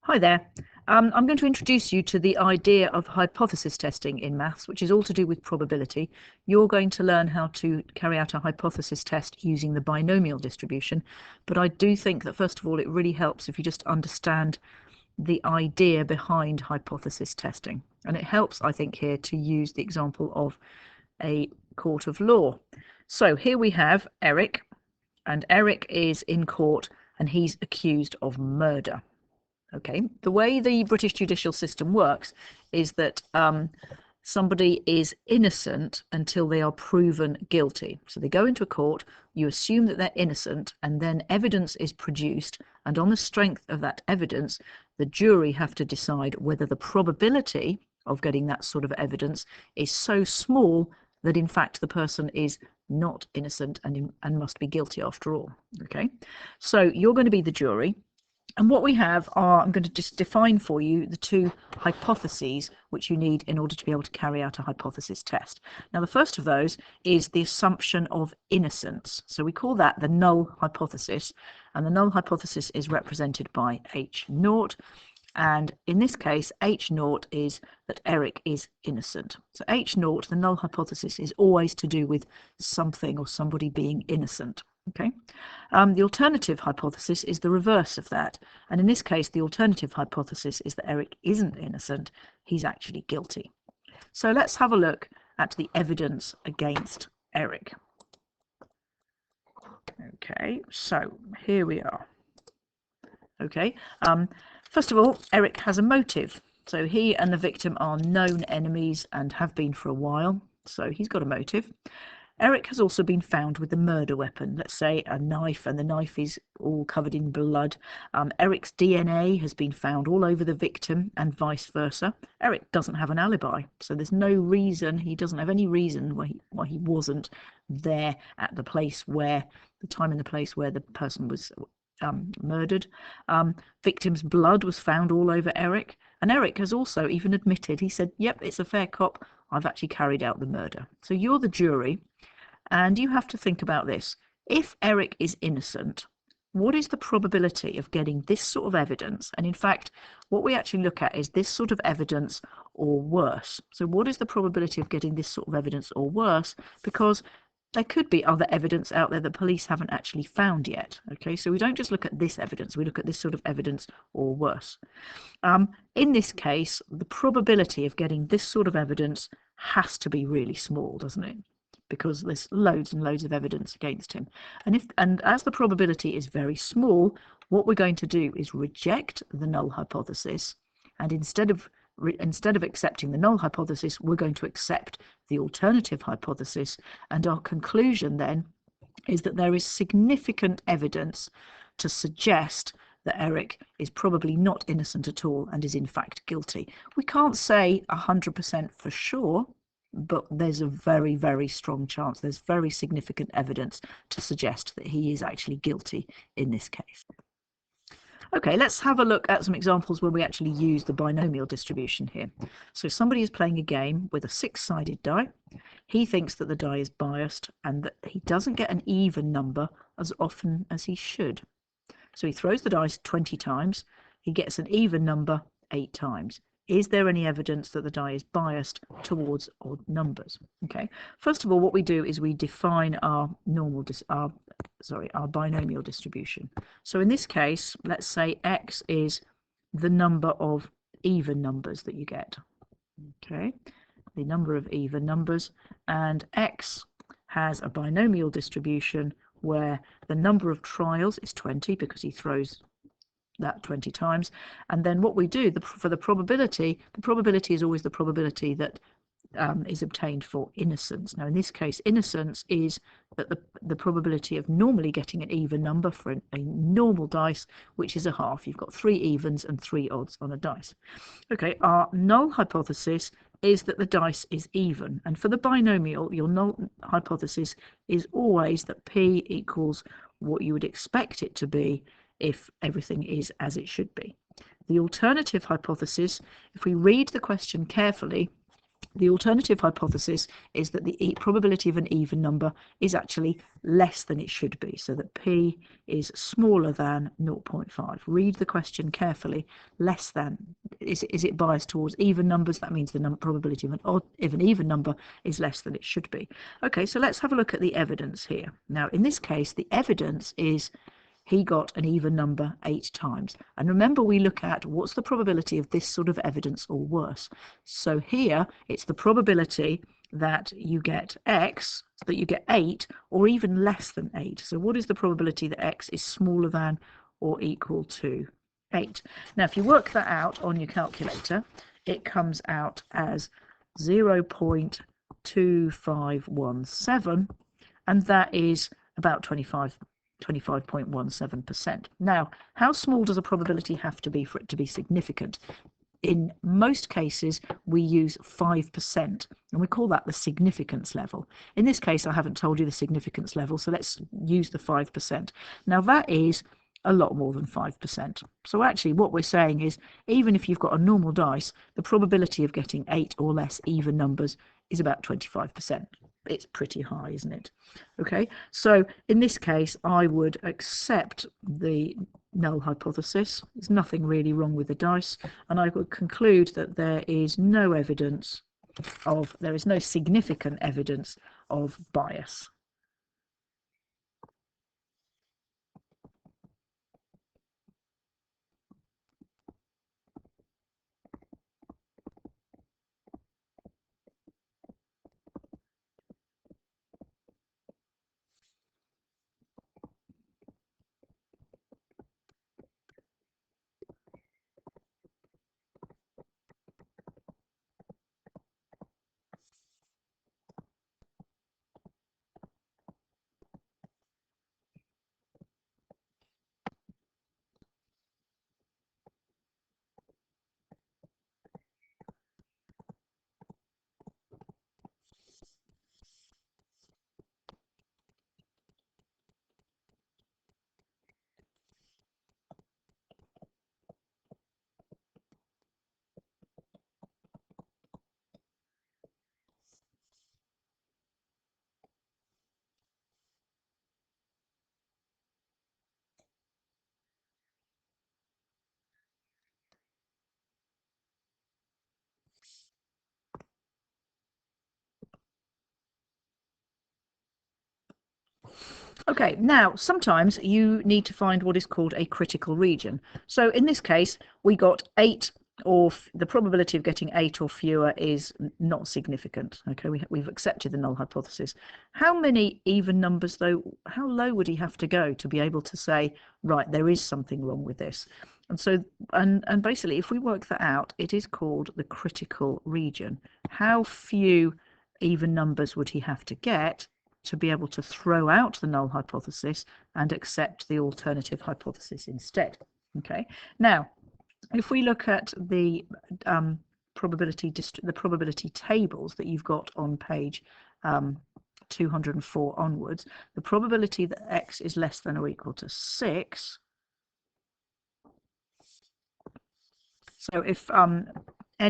Hi there. I'm going to introduce you to the idea of hypothesis testing in maths, which is all to do with probability. You're going to learn how to carry out a hypothesis test using the binomial distribution, but I do think that first of all it really helps if you just understand the idea behind hypothesis testing. And it helps, I think, here to use the example of a court of law. So here we have Eric, and Eric is in court and he's accused of murder. Okay, the way the British judicial system works is that somebody is innocent until they are proven guilty. So they go into a court, you assume that they're innocent, and then evidence is produced, and on the strength of that evidence, the jury have to decide whether the probability of getting that sort of evidence is so small that in fact the person is not innocent and must be guilty after all. Okay, so you're going to be the jury. And what we have are, I'm going to just define for you the two hypotheses which you need in order to be able to carry out a hypothesis test. Now, the first of those is the assumption of innocence. So we call that the null hypothesis, and the null hypothesis is represented by H0. And in this case, H0 is that Eric is innocent. So H0, the null hypothesis, is always to do with something or somebody being innocent. Okay. The alternative hypothesis is the reverse of that. And in this case, the alternative hypothesis is that Eric isn't innocent. He's actually guilty. So let's have a look at the evidence against Eric. Okay, so here we are. Okay. First of all, Eric has a motive. So he and the victim are known enemies and have been for a while. So he's got a motive. Eric has also been found with a murder weapon, let's say a knife, and the knife is all covered in blood. Eric's DNA has been found all over the victim and vice versa. Eric doesn't have an alibi, so there's no reason, he doesn't have any reason why he wasn't there at the place where, the time and the place where the person was murdered. Victim's blood was found all over Eric, and Eric has also even admitted, he said, yep, it's a fair cop, I've actually carried out the murder. So you're the jury, and you have to think about this. If Eric is innocent, what is the probability of getting this sort of evidence? And in fact, what we actually look at is this sort of evidence or worse. So what is the probability of getting this sort of evidence or worse? Because there could be other evidence out there that police haven't actually found yet. Okay, so we don't just look at this evidence, we look at this sort of evidence or worse. In this case, the probability of getting this sort of evidence has to be really small, doesn't it? Because there's loads and loads of evidence against him. And as the probability is very small, what we're going to do is reject the null hypothesis, and instead of accepting the null hypothesis, we're going to accept the alternative hypothesis, and our conclusion then is that there is significant evidence to suggest that Eric is probably not innocent at all and is in fact guilty. We can't say 100% for sure, but there's a very, very strong chance, there's very significant evidence to suggest that he is actually guilty in this case. Okay, let's have a look at some examples where we actually use the binomial distribution here. So somebody is playing a game with a 6-sided die. He thinks that the die is biased and that he doesn't get an even number as often as he should. So he throws the dice 20 times, he gets an even number 8 times. Is there any evidence that the die is biased towards odd numbers? Okay, first of all, what we do is we define our binomial distribution. So in this case, let's say x is the number of even numbers that you get. Okay, the number of even numbers, and x has a binomial distribution where the number of trials is 20 because he throws that 20 times. And then what we do for the probability is always the probability that is obtained for innocence. Now in this case, innocence is that the probability of normally getting an even number for a normal dice, which is a half. You've got 3 evens and 3 odds on a dice. Okay, our null hypothesis is that the dice is even, and for the binomial, your null hypothesis is always that p equals what you would expect it to be if everything is as it should be. The alternative hypothesis, if we read the question carefully, The alternative hypothesis is that the probability of an even number is actually less than it should be, so that p is smaller than 0.5. Read the question carefully. Less than, is it biased towards even numbers? That means the probability of an even number is less than it should be. Okay, so let's have a look at the evidence here. Now, in this case, the evidence is he got an even number 8 times. And remember, we look at what's the probability of this sort of evidence or worse. So here, it's the probability that you get x, that you get 8, or even less than 8. So what is the probability that x is smaller than or equal to 8? Now, if you work that out on your calculator, it comes out as 0.2517, and that is about 25.17%. Now, how small does a probability have to be for it to be significant? In most cases, we use 5%, and we call that the significance level. In this case, I haven't told you the significance level, so let's use the 5%. Now, that is a lot more than 5%. So actually, what we're saying is, even if you've got a normal dice, the probability of getting 8 or less even numbers is about 25%. It's pretty high, isn't it? Okay, so in this case, I would accept the null hypothesis. There's nothing really wrong with the dice, and I would conclude that there is no significant evidence of bias. Okay, now sometimes you need to find what is called a critical region. So in this case, we got 8, or the probability of getting 8 or fewer is not significant. Okay, we've accepted the null hypothesis. How many even numbers, though? How low would he have to go to be able to say, right, there is something wrong with this? And so, and basically, if we work that out, it is called the critical region. How few even numbers would he have to get to be able to throw out the null hypothesis and accept the alternative hypothesis instead? Okay, now if we look at the probability tables that you've got on page 204 onwards, the probability that x is less than or equal to 6. So if n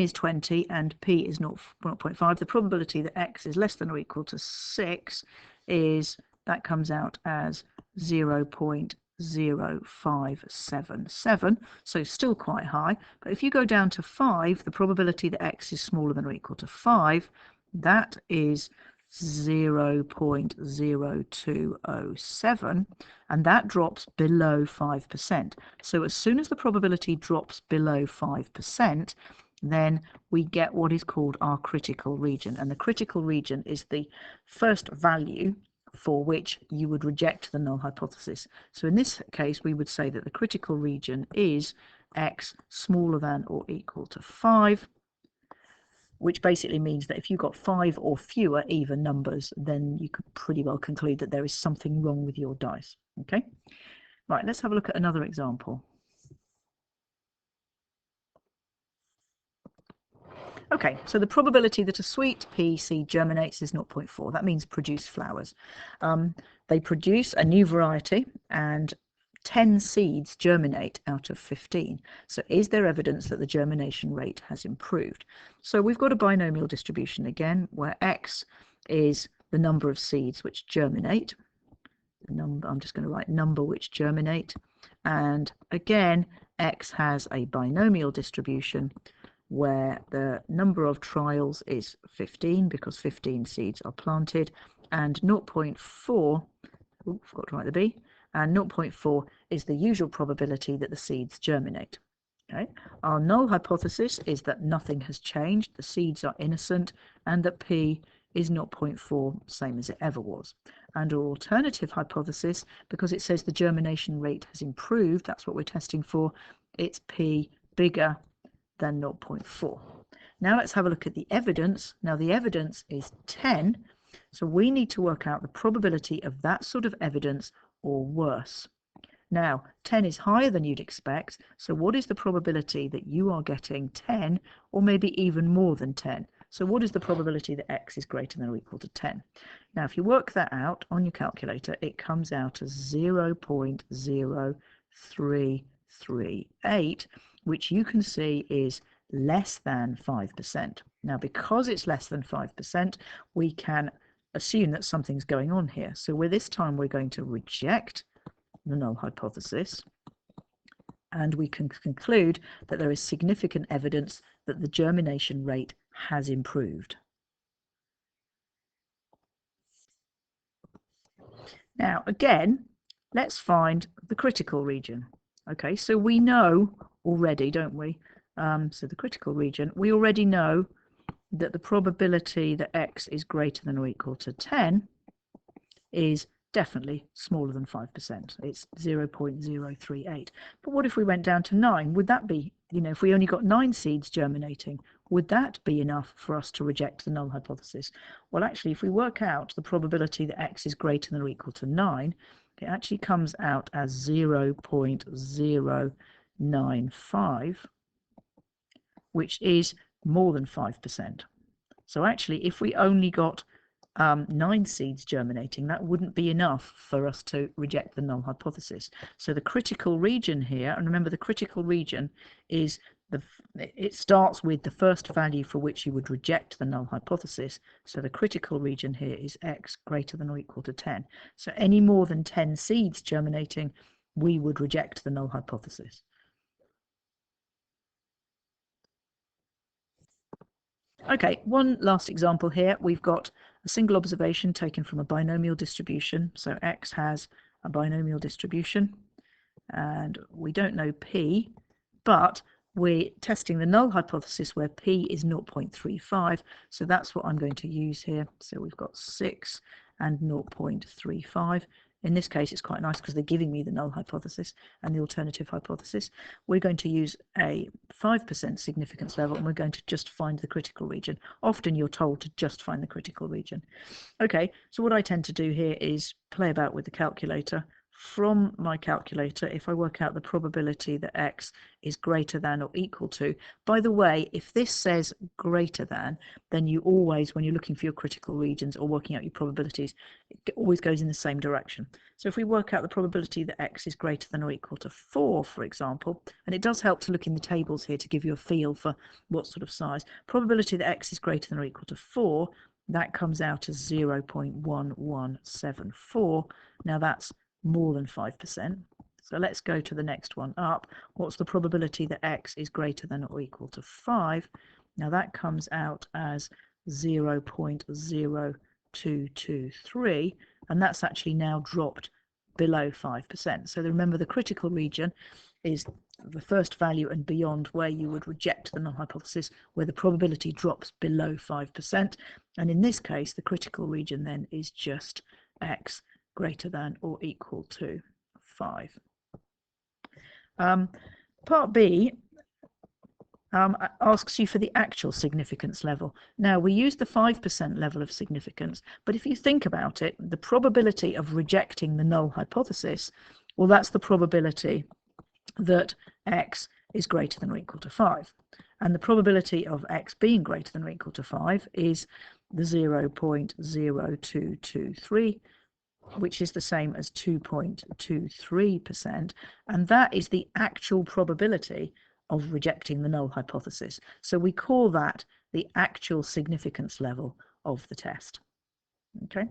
is 20 and p is 0.5, the probability that x is less than or equal to 6 that comes out as 0.0577, so still quite high. But if you go down to 5, the probability that x is smaller than or equal to 5, that is 0.0207, and that drops below 5%. So as soon as the probability drops below 5%, then we get what is called our critical region, and the critical region is the first value for which you would reject the null hypothesis. So in this case, we would say that the critical region is x smaller than or equal to 5, which basically means that if you got 5 or fewer even numbers, then you could pretty well conclude that there is something wrong with your dice. Okay, right, let's have a look at another example. Okay, so the probability that a sweet pea seed germinates is 0.4. That means produce flowers. They produce a new variety, and 10 seeds germinate out of 15. So is there evidence that the germination rate has improved? So we've got a binomial distribution again, where x is the number of seeds which germinate. I'm just going to write number which germinate. And again, x has a binomial distribution where the number of trials is 15 because 15 seeds are planted, and 0.4, forgot to write the b, and 0.4 is the usual probability that the seeds germinate. Okay. Our null hypothesis is that nothing has changed, the seeds are innocent, and that p is 0.4, same as it ever was. And our alternative hypothesis, because it says the germination rate has improved, that's what we're testing for, it's p bigger than 0.4. Now let's have a look at the evidence. Now the evidence is 10, so we need to work out the probability of that sort of evidence or worse. Now 10 is higher than you'd expect, so what is the probability that you are getting 10 or maybe even more than 10? So what is the probability that x is greater than or equal to 10? Now if you work that out on your calculator, it comes out as 0.0338, which you can see is less than 5%. Now because it's less than 5%, we can assume that something's going on here. So with this time we're going to reject the null hypothesis, and we can conclude that there is significant evidence that the germination rate has improved. Now again, let's find the critical region. Okay, so we know already, don't we? So the critical region, we already know that the probability that x is greater than or equal to 10 is definitely smaller than 5%. It's 0.038. But what if we went down to 9? Would that be, if we only got 9 seeds germinating, would that be enough for us to reject the null hypothesis? Well, actually, if we work out the probability that x is greater than or equal to 9, it actually comes out as 0.095, which is more than 5%. So actually, if we only got 9 seeds germinating, that wouldn't be enough for us to reject the null hypothesis. So the critical region here, and remember the critical region is it starts with the first value for which you would reject the null hypothesis. So the critical region here is x greater than or equal to 10. So any more than 10 seeds germinating, we would reject the null hypothesis. Okay, one last example here. We've got a single observation taken from a binomial distribution. So x has a binomial distribution, and we don't know p, but we're testing the null hypothesis where p is 0.35. So that's what I'm going to use here. So we've got 6 and 0.35. In this case, it's quite nice because they're giving me the null hypothesis and the alternative hypothesis. We're going to use a 5% significance level, and we're going to just find the critical region. Often you're told to just find the critical region. Okay, so what I tend to do here is play about with the calculator. From my calculator, if I work out the probability that x is greater than or equal to, by the way, if this says greater than, then you always, when you're looking for your critical regions or working out your probabilities, it always goes in the same direction. So if we work out the probability that x is greater than or equal to 4, for example, and it does help to look in the tables here to give you a feel for what sort of size, probability that x is greater than or equal to 4, that comes out as 0.1174. Now that's more than 5%. So let's go to the next one up. What's the probability that x is greater than or equal to 5? Now that comes out as 0.0223, and that's actually now dropped below 5%. So remember, the critical region is the first value and beyond where you would reject the null hypothesis, where the probability drops below 5%. And in this case, the critical region then is just x greater than or equal to 5. Part B asks you for the actual significance level. Now, we use the 5% level of significance, but if you think about it, the probability of rejecting the null hypothesis, well, that's the probability that x is greater than or equal to 5. And the probability of x being greater than or equal to 5 is the 0.0223, which is the same as 2.23%, and that is the actual probability of rejecting the null hypothesis. So we call that the actual significance level of the test. Okay.